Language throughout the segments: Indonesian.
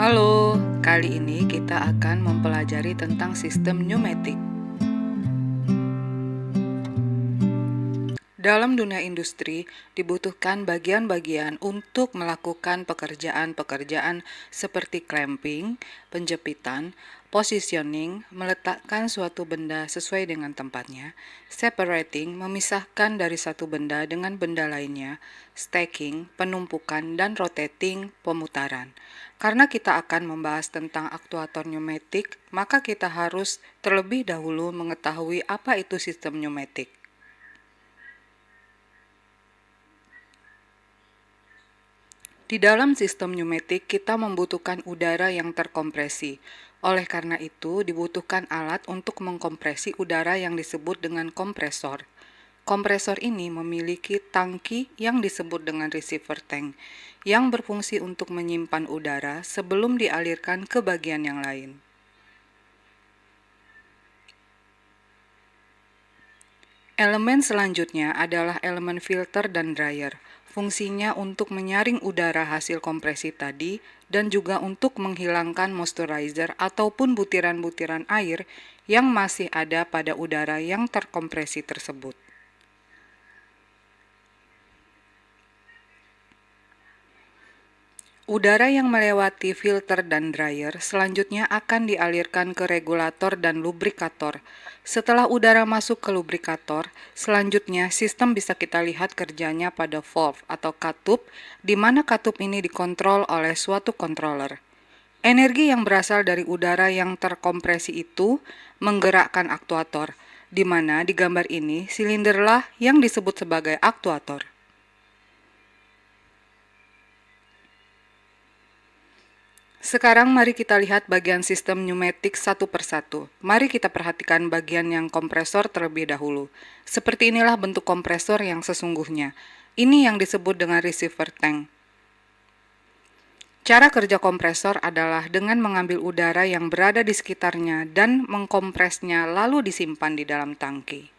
Halo, kali ini kita akan mempelajari tentang sistem pneumatik. Dalam dunia industri, dibutuhkan bagian-bagian untuk melakukan pekerjaan-pekerjaan seperti clamping, penjepitan, positioning, meletakkan suatu benda sesuai dengan tempatnya, separating, memisahkan dari satu benda dengan benda lainnya, stacking, penumpukan, dan rotating, pemutaran. Karena kita akan membahas tentang aktuator pneumatik, maka kita harus terlebih dahulu mengetahui apa itu sistem pneumatik. Di dalam sistem pneumatik, kita membutuhkan udara yang terkompresi. Oleh karena itu, dibutuhkan alat untuk mengkompresi udara yang disebut dengan kompresor. Kompresor ini memiliki tangki yang disebut dengan receiver tank, yang berfungsi untuk menyimpan udara sebelum dialirkan ke bagian yang lain. Elemen selanjutnya adalah elemen filter dan dryer. Fungsinya untuk menyaring udara hasil kompresi tadi dan juga untuk menghilangkan moisturizer ataupun butiran-butiran air yang masih ada pada udara yang terkompresi tersebut. Udara yang melewati filter dan dryer selanjutnya akan dialirkan ke regulator dan lubrikator. Setelah udara masuk ke lubrikator, selanjutnya sistem bisa kita lihat kerjanya pada valve atau katup, di mana katup ini dikontrol oleh suatu controller. Energi yang berasal dari udara yang terkompresi itu menggerakkan aktuator, di mana di gambar ini silinderlah yang disebut sebagai aktuator. Sekarang mari kita lihat bagian sistem pneumatik satu persatu. Mari kita perhatikan bagian yang kompresor terlebih dahulu. Seperti inilah bentuk kompresor yang sesungguhnya. Ini yang disebut dengan receiver tank. Cara kerja kompresor adalah dengan mengambil udara yang berada di sekitarnya dan mengkompresnya lalu disimpan di dalam tangki.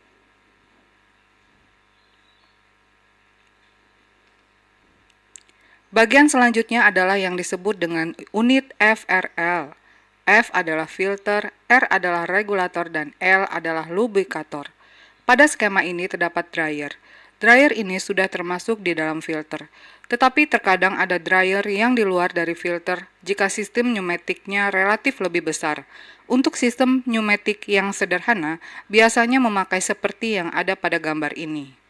Bagian selanjutnya adalah yang disebut dengan unit FRL. F adalah filter, R adalah regulator, dan L adalah lubrikator. Pada skema ini terdapat dryer. Dryer ini sudah termasuk di dalam filter. Tetapi terkadang ada dryer yang di luar dari filter jika sistem pneumatiknya relatif lebih besar. Untuk sistem pneumatik yang sederhana, biasanya memakai seperti yang ada pada gambar ini.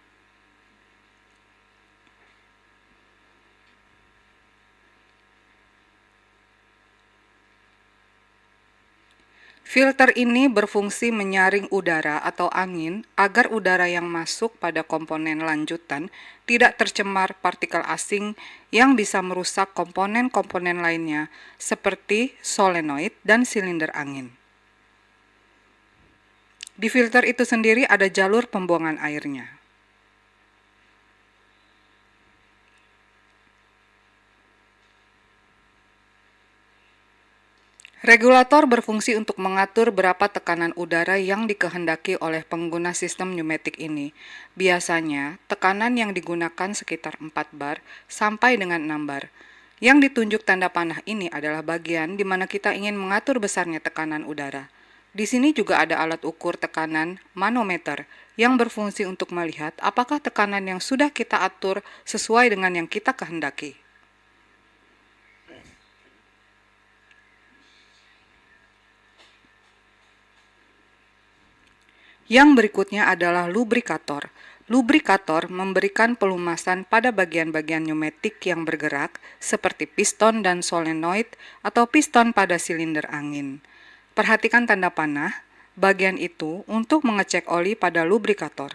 Filter ini berfungsi menyaring udara atau angin agar udara yang masuk pada komponen lanjutan tidak tercemar partikel asing yang bisa merusak komponen-komponen lainnya seperti solenoid dan silinder angin. Di filter itu sendiri ada jalur pembuangan airnya. Regulator berfungsi untuk mengatur berapa tekanan udara yang dikehendaki oleh pengguna sistem pneumatik ini. Biasanya, tekanan yang digunakan sekitar 4 bar sampai dengan 6 bar. Yang ditunjuk tanda panah ini adalah bagian di mana kita ingin mengatur besarnya tekanan udara. Di sini juga ada alat ukur tekanan manometer yang berfungsi untuk melihat apakah tekanan yang sudah kita atur sesuai dengan yang kita kehendaki. Yang berikutnya adalah lubrikator. Lubrikator memberikan pelumasan pada bagian-bagian pneumatik yang bergerak seperti piston dan solenoid atau piston pada silinder angin. Perhatikan tanda panah, bagian itu untuk mengecek oli pada lubrikator.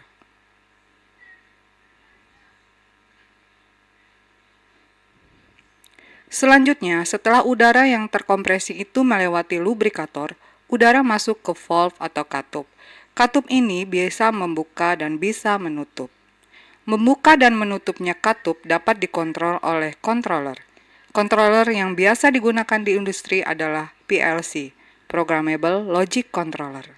Selanjutnya, setelah udara yang terkompresi itu melewati lubrikator, udara masuk ke valve atau katup. Katup ini biasa membuka dan bisa menutup. Membuka dan menutupnya katup dapat dikontrol oleh controller. Controller yang biasa digunakan di industri adalah PLC, Programmable Logic Controller.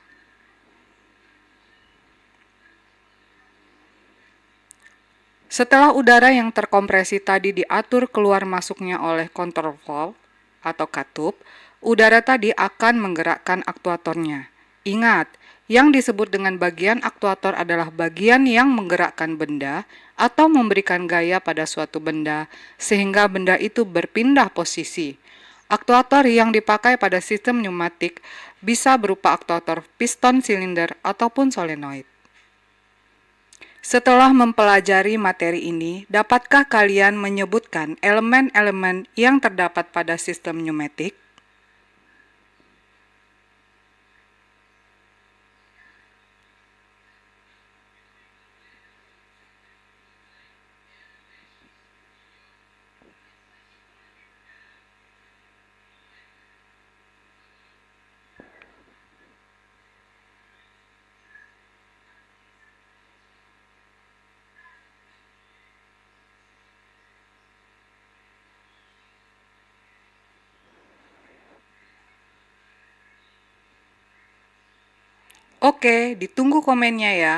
Setelah udara yang terkompresi tadi diatur keluar masuknya oleh control valve, atau katup, udara tadi akan menggerakkan aktuatornya. Ingat, yang disebut dengan bagian aktuator adalah bagian yang menggerakkan benda atau memberikan gaya pada suatu benda sehingga benda itu berpindah posisi. Aktuator yang dipakai pada sistem pneumatik bisa berupa aktuator piston silinder ataupun solenoid. Setelah mempelajari materi ini, dapatkah kalian menyebutkan elemen-elemen yang terdapat pada sistem pneumatik? Oke, ditunggu komennya ya.